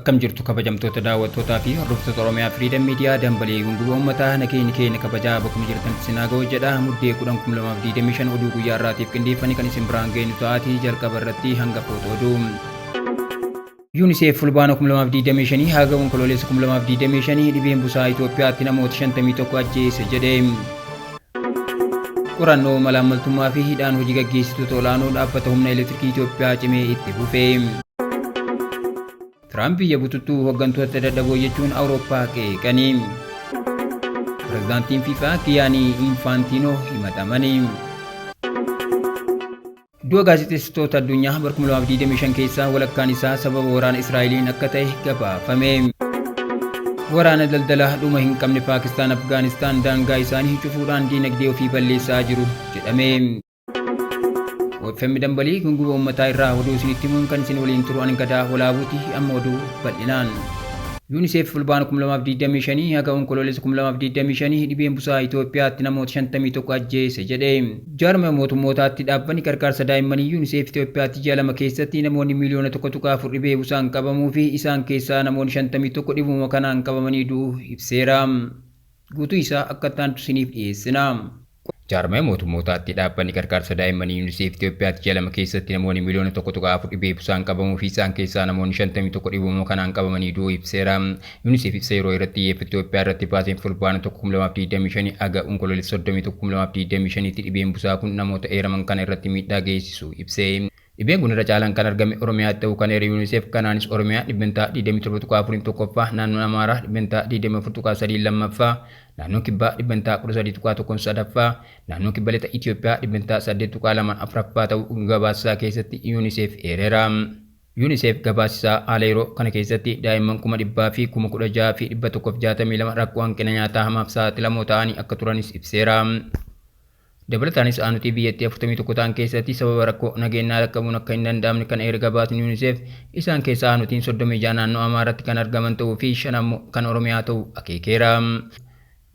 Akkam jirtu kabajamtoota daawwattootaa fi hordoftoota Oromiyaa Freedom Media dambalee hunduu uummataa nageenya kabajaa bakkuma jirtan sinagoo jedha muddee 10/2025 oduu guyyaa irraatiif qindeeffanii kan isin biraan geenyu ta'aatii jalqaba irratti hanga footoo oduu. UNICEF fulbaana 2025 haga onkololeessa 2025 dhibeen busaa Itoophiyaatti namoota 51 ajjeese jedhe. Qorannoo malaammaltummaa fi hidhaan hojii gaggeessitoota olaanoo dhaabbata humna elektirikii Itoophiyaa cimee itti fufe. Trump biyya bututtuu hooggantoota dadhaboo jechuun Awurooppaa qeeqanii. Pireezidaantiin FIFA Gianni Infantino himatamanii. Du'a gaazexeessitoota addunyaa bara 2025 keessaa walakkaan isaa sababa waraana Israa'eliin akka ta'e gabaafame. Waraana daldalaa dhuma hin qabne Paakistaan Afgaanistaan daangaa isaanii cufuudhaan diinagdee ofii balleessaa jiru jedhame. OFM dambalii gunguba uummataa irraa oduu isinitti himuun kan isin waliin turu ani gadaa walaabuuti amma oduu bal'inaan. UNICEF fulbaana 2025 haga onkololeessa 2025 dhibeen busaa Itoophiyaatti namoota 51 ajjeese jedhe. Jaarmaya mootummootaatti dhaabbanni gargaarsa daa'immanii UNICEF Itoophiyaatti ji'a lama keessatti namoonni miliyoona 1.4 dhibee busaan qabamuu fi isaan keessaa namoonni 51 dhibuma kanaan qabamanii du'uu ibseera. Guutuu isaa akka taantu isiniif dhiyeessina. Jaarmaya mootummootaatti dhaabbanni gargaarsa daa'immanii UNICEF Itoophiyaatti ji'a lama keessatti namoonni miliyoona 1.4 dhibee busaan qabamuu fi isaan keessaa namoonni 51 dhibuma kanaan qabamanii du'uu ibseera. UNICEF ibsa yeroo irratti Itoophiyaa irratti baaseen fulbaana 2025 haga onkololeessa 31/2025tti dhibeen busaa kun namoota eeraman kana irratti miidhaa geessisu ibse. Dhibeen kun irra caalaan kan argame Oromiyaatti ta'uu kan eere UNICEF kanaanis Oromiyaa dhibbentaa 27.4 naannoon Amaaraa dhibbentaa 24.3 lammaffaa naannoon Kibbaa dhibbentaa 13.1 sadaffaa naannoon Kibba Lixa Itoophiyaa dhibbentaa 8.2 afuraffaa ta'uu gabaasisaa keessatti UNICEF eereera. UNICEF gabaasisaa haala yeroo kana keessatti daa'imman 100,000 fi 16,162 rakkoo hanqina nyaataa hamaaf saaxilamoo ta'anii akka turanis ibseera. Dabalataanis aanutii biyyattii 41 ta'an keessatti sababa rakkoo nageenyaa lakkaa'uun akka hin danda'amne kan eere gabaasni UNICEF isaan keessaa aanutiin 36 naannoo Amaaraatti kan argaman ta'uu fi 5 ammoo kan Oromiyaa ta'uu akeekeera.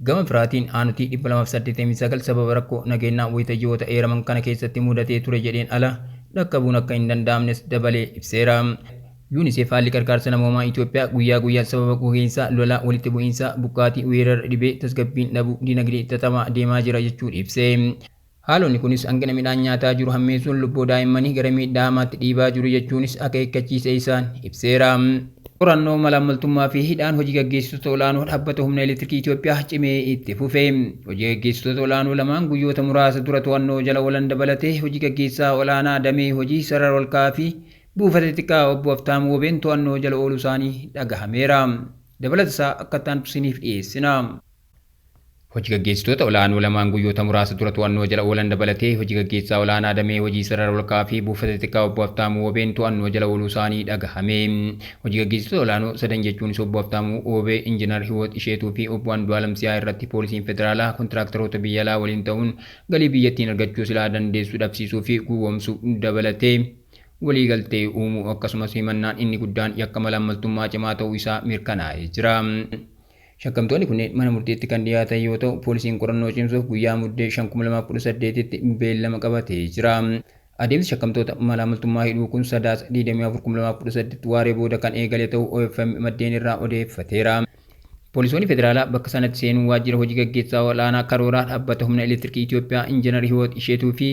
Gama biraatiin aanutii 289 sababa rakkoo nageenyaa wayita ji'oota eeraman kana keessatti mudatee ture jedheen ala lakkaa'uun akka hin danda'amnes dabalee ibseera. UNICEF haalli gargaarsa namoomaa Itoophiyaa guyyaa guyyaan sababa gogiinsa lolaa walitti bu'iinsa buqqaatii weerara dhibee tasgabbiin dhabuu dinagdee xaxamaa deemaa jira jechuun ibse. Haalonni kunis hanqina midhaan nyaataa jiru hammeessuun lubbuu daa'immanii gara miidhaa hamaatti dhiibaa jiru jechuunis akeekkachiisa isaan ibseera. Qorannoo malaammaltummaa fi hidhaan hojii gaggeessitoota olaanoo dhaabbata humna elektirikii Itoophiyaa cimee itti fufe. Hojii gaggeessitoota olaanoo lamaan guyyoota muraasa dura to'annoo jala oolan dabalatee hojii gaggeessaa olaanaa damee hojii sarara ol ka'aa fi buufata xiqqaa obbo Aftaamuu Wobeen to'annoo jala ooluu isaanii dhagahameera. Dabalataa akka taantu isiniif dhiyeessina. Hojii gaggeessitoota olaanoo lamaan guyyoota muraasa dura to'annoo jala oolan dabalatee hojii gaggeessaa olaanaa damee hojii sarara ol ka'aa fi buufata xiqqaa obbo Aftaamuu Wobeen to'annoo jala ooluu isaanii dhagahame. Hojii gaggeessitoota olaanoo sadan jechuunis obbo Aftaamuu Wobee, Injiinar Hiwoot Isheetuu fi obbo Andu'aalam Siyaa irratti poolisiin federaalaa kontiraaktaroota biyya alaa waliin ta'uun galii biyyattiin argachuu silaa dandeessu dhabsiisuu fi gowwoomsuu dabalatee waliigaltee uumuu akkasumas himannaan inni guddaan yakka malaammaltummaa cimaa ta'uu isaa mirkanaa'ee jira. Shakkamtoonni kunneen mana murtiitti kan dhiyaatan yoo ta'u poolisiin qorannoo cimsuuf guyyaa muddee 5/2018tti beellama qabatee jira. Adeemsi shakkamtoota malaammaltummaa hidhuu kun sadaasa 24/2018 waaree booda kan eegale ta'uu OFM maddeen irraa odeeffateera. Poolisoonni federaalaa bakka sanatti seenuun waajjira hojii gaggeessaa olaanaa karooraa dhaabbata humna elektirikii Itoophiyaa Injiinar Hiwoot Isheetuu fi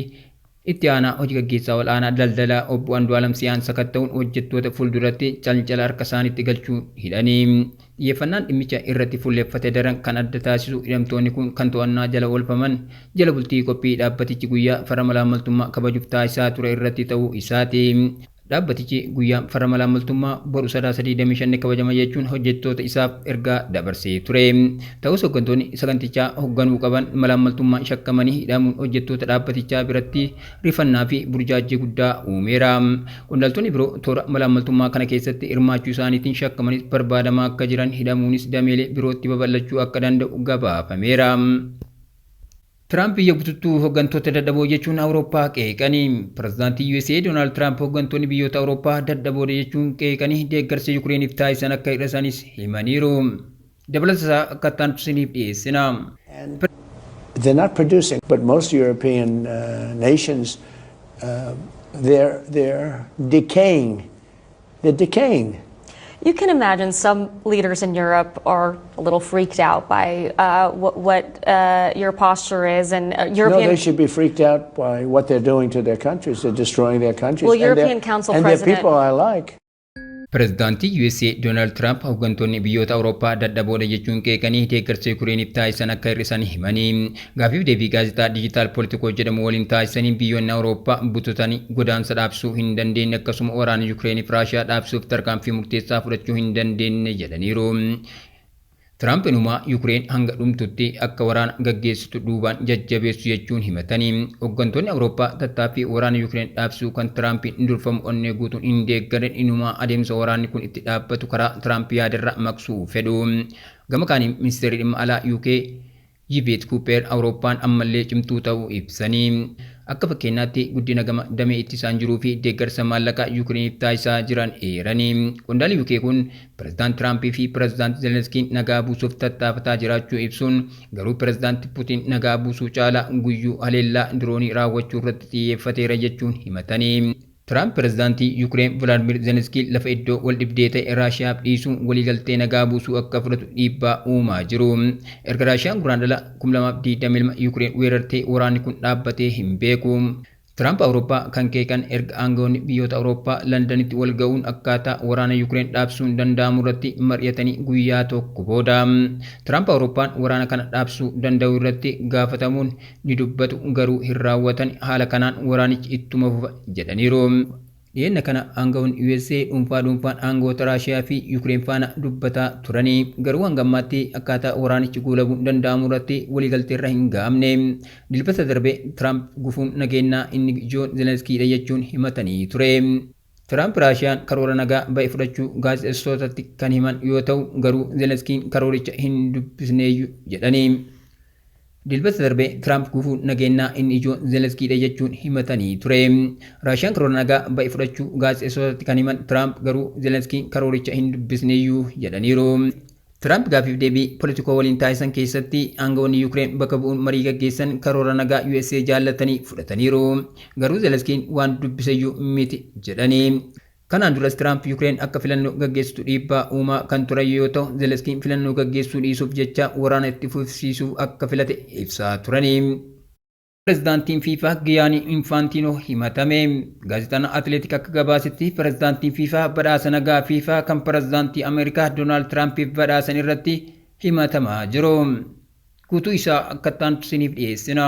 itti aanaa hojii gaggeessaa olaanaa daldalaa obbo Andu'aalam Siyaan sakatta'uun hojjettoota fuulduratti calcala harka isaaniitti galchuun hidhanii. Xiyyeeffannaan dhimmicha irratti fuulleffate daran kan adda taasisu hidhamtoonni kun kan to'annaa jala oolfaman jala bultii qophii dhaabbatichi guyyaa farra malaammaltummaa kabajuuf taasisaa ture irratti ta'uu isaati. Dhaabbatichi guyyaa farra malaammaltummaa boru sadaasa 25 kabajama jechuun hojjettoota isaaf ergaa dabarsee ture. Ta'us hooggantoonni sagantichaa hoogganuu qaban malaammaltummaa shakkamanii hidhamuun hojjettoota dhaabbatichaa biratti rifannaa fi burjaajii guddaa uumeera. Qondaaltonni biroo toora malaammaltummaa kana keessatti hirmaachuu isaaniitiin shakkamanis barbaadamaa akka jiran hidhamuunis dameelee birootti babal'achuu akka danda'u gabaafameera. Trump biyya bututtuu hooggantoota dadhaboo jechuun Awurooppaa qeeqanii. Pireezidaantii USA Doonaald Tiraamp hooggantoonni biyyoota Awurooppaa dadhaboo jechuun qeeqanii deeggarsa Yukireeniif taasisan akka hidhasanis himaniiru. Dabalataa akka taantu isiniif dhiyeessina. They're not producing, but most European nations, they're decaying. They're decaying. You can imagine some leaders in Europe are a little freaked out by what your posture is, and European. No, they should be freaked out by what they're doing to their countries. They're destroying their countries. Well, European Council and President. they're people I like. Pireezidaantii USA Doonaald Tiraamp hooggantoonni biyyoota Awurooppaa dadhaboodha jechuun qeeqanii deeggarsa Yukireeniif taasisan akka hir'isan himanii gaafiif deebii gaazexaa Digital Politico jedhamu waliin taasisanii biyyoonni Awurooppaa bututanii godaansa dhaabsuu hin dandeenye akkasuma waraana Yukireeniif Raashiyaa dhaabsuuf tarkaanfii murteessaa fudhachuu hin dandeenye jedhaniiru. Tiraamp inumaa Yuukireen hanga dhumtutti akka waraana gaggeessitu duubaan jajjabeessu jechuun himatanii hooggantoonni Awurooppaa tattaaffii waraana Yuukireen dhaabsuu kan Tiraampiin durfamu onnee guutuun hin deeggaran inumaa adeemsa waraanni kun itti dhaabbatu karaa Tiraamp yaadarra maqsuu fedhu. Gama kaaniin ministeerri dhimma alaa UK Yvette Cooper Awurooppaan ammallee cimtuu ta'uu ibsanii akka fakkeenyaatti guddina gama damee itti isaan jiruu fi deeggarsa maallaqaa Yukireeniif taasisaa jiran eeranii qondaalli UK kun pireezidaant Tiraamp fi pireezidaant Zelenskiin nagaa buusuuf tattaafataa jiraachuu ibsuun garuu pireezidaant Putin nagaa buusuu caalaa guyyuu haleellaa diroonii raawwachuu irratti xiyyeeffateera jechuun himatanii. Tiraamp pireezidaantii Yuukireen Volodymyr Zelensky lafa iddoo wal dhibdee ta'e Raashiyaaf dhiisuun waliigaltee nagaa buusuu akka fudhatu dhiibbaa uumaa jiru. Erga Raashiyaan guraandhala 2022 Yuukireen weerartee waraanni kun dhaabbatee hin beeku. Tiraamp Awurooppaa kan qeeqan erga aangawoonni biyyoota Awurooppaa Londanitti wal ga'uun akkaataa waraana Yuukireen dhaabsuun danda'amu irratti mari'atanii guyyaa tokko booda. Tiraamp Awurooppaan waraana kana dhaabsuu danda'u irratti gaafatamuun ni dubbatu garuu hin raawwatan haala kanaan waraanichi ittuma fufa jedhaniiru. Dhiyeenya kana aangawoonni USA dhuunfaan aangawoota Raashiyaa fi Yuukireen faana dubbataa turanii garuu hanga ammaatti akkaataa waraanichi goolabuun danda'amu irratti waliigalteerra hin ga'amne. Dilbata darbee Tiraamp gufuun nageenyaa inni ijoon Zelenskiidha jechuun himatanii ture. Tiraamp Raashiyaan karoora nagaa ba'e fudhachuu gaazexeessitootatti kan himan yoo ta'u garuu Zelenskiin karooricha hin dubbisneeyyu jedhanii. Dilbata darbee Tiraamp gufuun nageenyaa inni ijoon Zelenskiidha jechuun himatanii ture. Raashiyaan karoora nagaa ba'e fudhachuu gaazexeessitootatti kan himan Tiraamp garuu Zelenskiin karooricha hin dubbisneeyyuu jedhaniiru. Tiraamp gaafiif deebii Politikoo waliin taasisan keessatti aangawoonni Yuukireen bakka bu'uun marii gaggeessan karoora nagaa USA jaallatanii fudhataniiru. Garuu Zelenskiin waan dubbiseyyuu miti jedhanii. Kanaan duras Tiraamp Yuukireen akka filannoo gaggeessitu dhiibbaa uumaa kan turan yoo ta'u Zelenskiin filannoo gaggeessuu dhiisuuf jecha waraana itti fufsiisuu akka filate ibsaa turanii. Pireezidaantiin FIFA Giyaanii Infaantiinoo himatame. Gaazexaan Atileetik akka gabaasetti pireezidaantiin FIFA badhaasa nagaa FIFA kan pireezidaantii Ameerikaa Doonaald Tiraampiif badhaasan irratti himatamaa jiru. Guutuu isaa akka taantu isiniif dhiyeessina.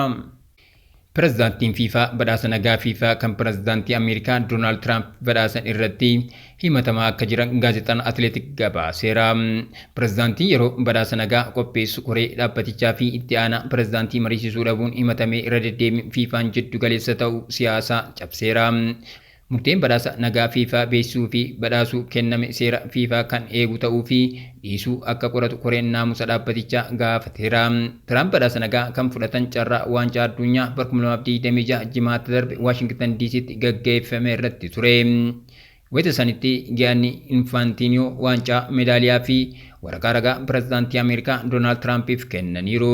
Pireezidaantiin FIFA badhaasa nagaa FIFA kan pireezidaantii Ameerikaa Doonaald Tiraamp badhaasan irratti himatamaa akka jiran gaazexaan Atileetik gabaaseera. Pireezidaantiin yeroo badhaasa nagaa qopheessu koree dhaabbatichaa fi itti aanaa pireezidaantii mariisisuu dhabuun himatamee irra deddeebiin FIFAn jiddu galeessa ta'uu siyaasaa cabseera. Murteen badhaasa nagaa FIFA beeksisuu fi badhaasuu kenname seera FIFA kan eegu ta'uu fi dhiisuu akka qoratu koreen naamusa dhaabbatichaa gaafateera. Tiraamp badhaasa nagaa kan fudhatan carraa waancaa addunyaa bara 2026 jimaata darbe Waashingtan DC'tti gaggeeffame irratti ture. Wayita sanitti Giyaanii Infaantiinoo waancaa meedaaliyaa fi waraqaa ragaa pireezidaantii Ameerikaa Doonaald Tiraampiif kennaniiru.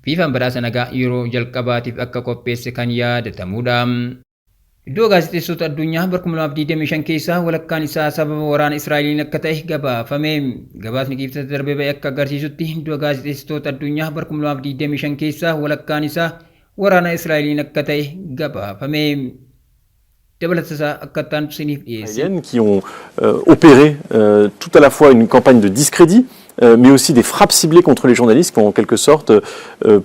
FIFAn badhaasa nagaa yeroo jalqabaatiif akka qopheesse kan yaadatamudha. Iddoo gaazexeessitoota addunyaa bara 2025 keessaa walakkaan isaa sababa waraana Israa'eliin akka ta'e gabaafame. Gabaasni qibxata darbee ba'e akka agarsiisutti iddoo gaazexeessitoota addunyaa bara 2025 keessaa walakkaan isaa waraana Israa'eliin akka ta'e gabaafame. Qui ont opéré tout à la fois une campagne de discrédit, mais aussi des frappes ciblées contre les journalistes qui ont en quelque sorte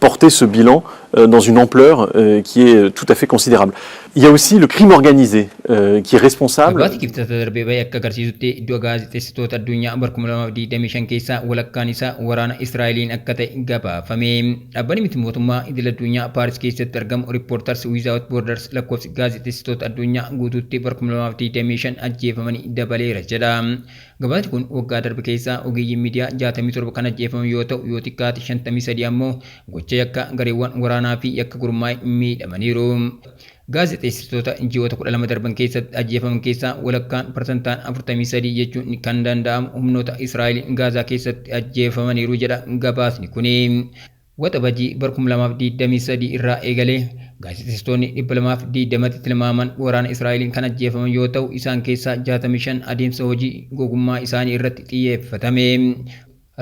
porté ce bilan dans une ampleur qui est tout à fait considérable. Il y a aussi le crime organisé qui est responsable. guutuutti bara 2025 ajjeefamanii dabaleera jedha. Gabaasni kun waggaa darbe keessaa ogeeyyiin miidiyaa 67 kan ajjeefaman yoo ta'u yoo xiqqaate 53 ammoo gocha yakka gareewwan waraanaa fi yakka gurmaa'e miidhamaniiru. Gaazexeessitoota ji'oota 12 darban keessatti ajjeefaman keessaa walakkaan parsantaan 43 jechuun kan danda'amu humnoota Israa'el Gaazaa keessatti ajjeefamaniiru jedha gabaasni kuni. Waxabajii barkum lamaaf 23 irraa eegalee gaazexeessitoonni 220 tilmaaman waraana Israa'eliin kan ajjeefaman yoo ta'u isaan keessaa 65 adeemsa hojii gogummaa isaanii irratti xiyyeeffatame.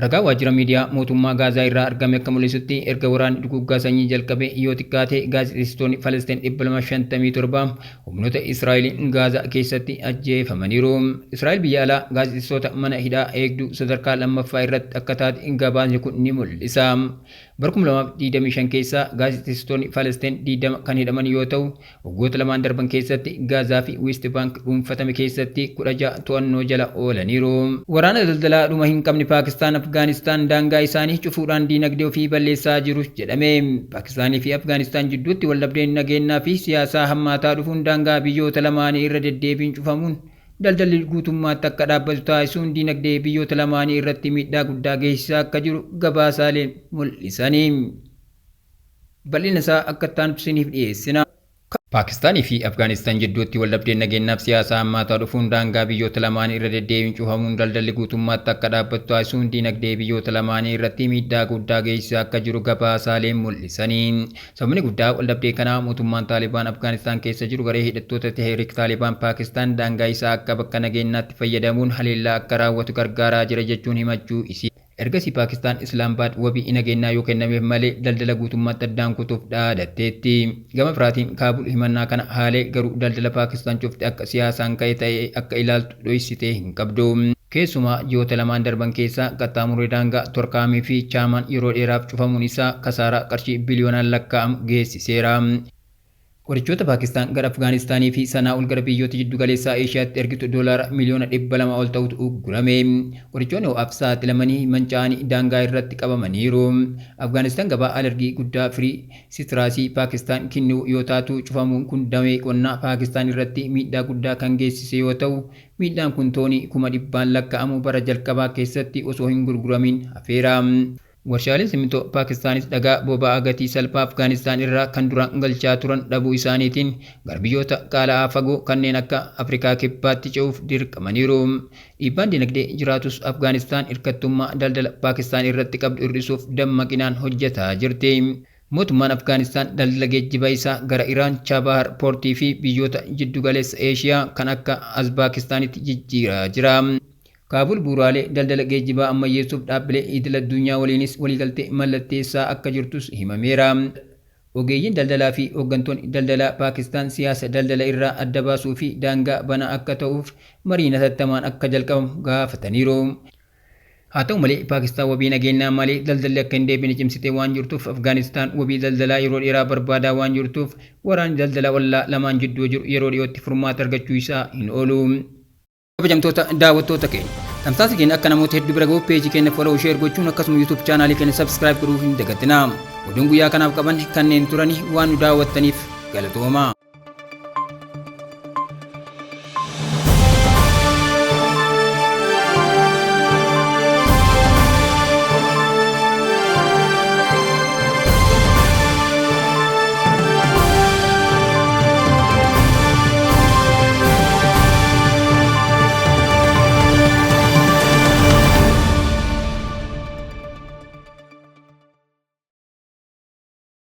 Ragaa waajjira miidiyaa mootummaa Gaazaa irraa argame akka mul'isutti erga waraanni duguggaa sanyii jalqabe yoo xiqqaate gaazexeessitoonni Falastiin 257 humnoota Israa'eliin Gaazaa keessatti ajjeefamaniiru. Israa'el biyya alaa gaazexeessitoota mana hidhaa eegduu sadarkaa lammaffaa irratti akka taate gabaasni kun ni mul'isa. Barkum 2025 keessa gaazexeessitoonni Falastiin 20 kan hidhaman yoo ta'u waggoota lamaan darban keessatti Gaazaa fi West Bank dhuunfatame keessatti 16 to'annoo jala oolaniiru. Waraana daldalaa dhuma hin qabne Paakistaan Afgaanistaan daangaa isaanii cufuudhaan diinagdee ofii balleessaa jiru jedhame. Paakistaanii fi Afgaanistaan jidduutti waldhabdeen nageenyaa fi siyaasaa hammaataa dhufuun daangaa biyyoota lamaanii irra deddeebiin cufamuun daldalli guutummaatti akka dhaabbatu taasisuun diinagdee biyyoota lamaanii irratti miidhaa guddaa geessisaa akka jiru gabaasaaleen mul'isanii. Bal'ina isaa akka taanusiniif dhiyeessina. Paakistaanii fi Afgaanistaan jidduutti waldhabdeen nageenyaaf siyaasaa hammaataa dhufuun daangaa biyyoota lamaanii irra deddeebiin cufamuun daldalli guutummaatti akka dhaabbatu taasisuun diinagdee biyyoota lamaanii irratti miidhaa guddaa geessisaa akka jiru gabaasaaleen mul'isanii. Sababni guddaa waldhabdee kanaa mootummaan Taalibaan Afgaanistaan keessa jiru garee hidhattoota Tehriik Taalibaan Paakistaan daangaa isaa akka bakka nageenyaatti fayyadamuun haleellaa akka raawwatu gargaaraa jira jechuun himachuu isii. Ergasii Paakistaan Islaambaad wabii nageenyaa yoo kennameef malee daldala guutummaatti addaan kutuuf dhaadateetti. Gama biraatiin Kaabul himannaa kana haalee garuu daldala Paakistaan cufte akka siyaasaan ka'e ta'ee akka ilaaltu dhoksitee hin qabdu. Keessumaa ji'oota lamaan darban keessaa qaxxaamurri daangaa Torkaamii fi Chaamaan yeroo dheeraaf cufamuun isaa kasaaraa qarshii biliyoonaan lakkaa'amu geessiseera. Qorichoota Paakistaan gara Afgaanistaanii fi sanaa ol gara biyyoota jiddu galeessaa Eeshiyaatti ergitu doolaara miliyoona 200 ol ta'utu uggurame. Qorichoonni ho'aaf saaxilamanii manca'anii daangaa irratti qabamaniiru. Afgaanistaan gabaa alergii guddaa firii sitiraasii Paakistaan kennu yoo taatu cufamuun kun damee qonnaa Paakistaan irratti miidhaa guddaa kan geessise yoo ta'u miidhaan kun toonii 100,000 lakkaa'amu bara jalqabaa keessatti osoo hin gurguramin hafeera. Warshaaleen simintoo Paakistaanis dhagaa boba'aa gatii salphaa Afgaanistaan irraa kan duraan galchaa turan dhabuu isaaniitiin gara biyyoota qaala'aa fagoo kanneen akka Afrikaa kibbaatti ce'uuf dirqamaniiru. Dhiibbaan dinagdee jiraatus Afgaanistaan hirkattummaa daldala Paakistaan irratti qabdu hir'isuuf dammaqinaan hojjetaa jirti. Mootummaan Afgaanistaan daldala geejjiba isaa gara Iraan, Chaabahar, Poortii fi biyyoota jiddu galeessa Eeshiyaa kan akka Azbaakistaanitti jijjiiraa jira. Kaabul bu'uuraalee daldala geejjibaa ammayyeessuuf dhaabbilee idil addunyaa waliinis waliigaltee mallatteessaa akka jirtus himameera. Ogeeyyiin daldalaa fi hooggantoonni daldalaa Paakistaan siyaasa daldala irraa adda baasuu fi daangaa banaa akka ta'uuf mariin hatattamaan akka jalqabamu gaafataniiru. Haa ta'u malee Paakistaan wabii nageenyaa malee daldalli akka hin deebine cimsitee waan jirtuuf Afgaanistaan wabii daldalaa yeroo dheeraa barbaadaa waan jirtuuf waraanni daldalaa wallaa lamaan jidduu jiru yeroo dhiyootti furmaata argachuu isaa hin oolu. Kabajamtoota daawwattoota keenya tamsaasa keenya akka namoota hedduu bira ga'uuf peejii keenya follow share gochuun akkasuma YouTube chaanaalii keenya subscribe godhuu hin dagatinaa. Oduun guyyaa kanaaf qaban kanneen turanii waan nu daawwattaniif galatoomaa.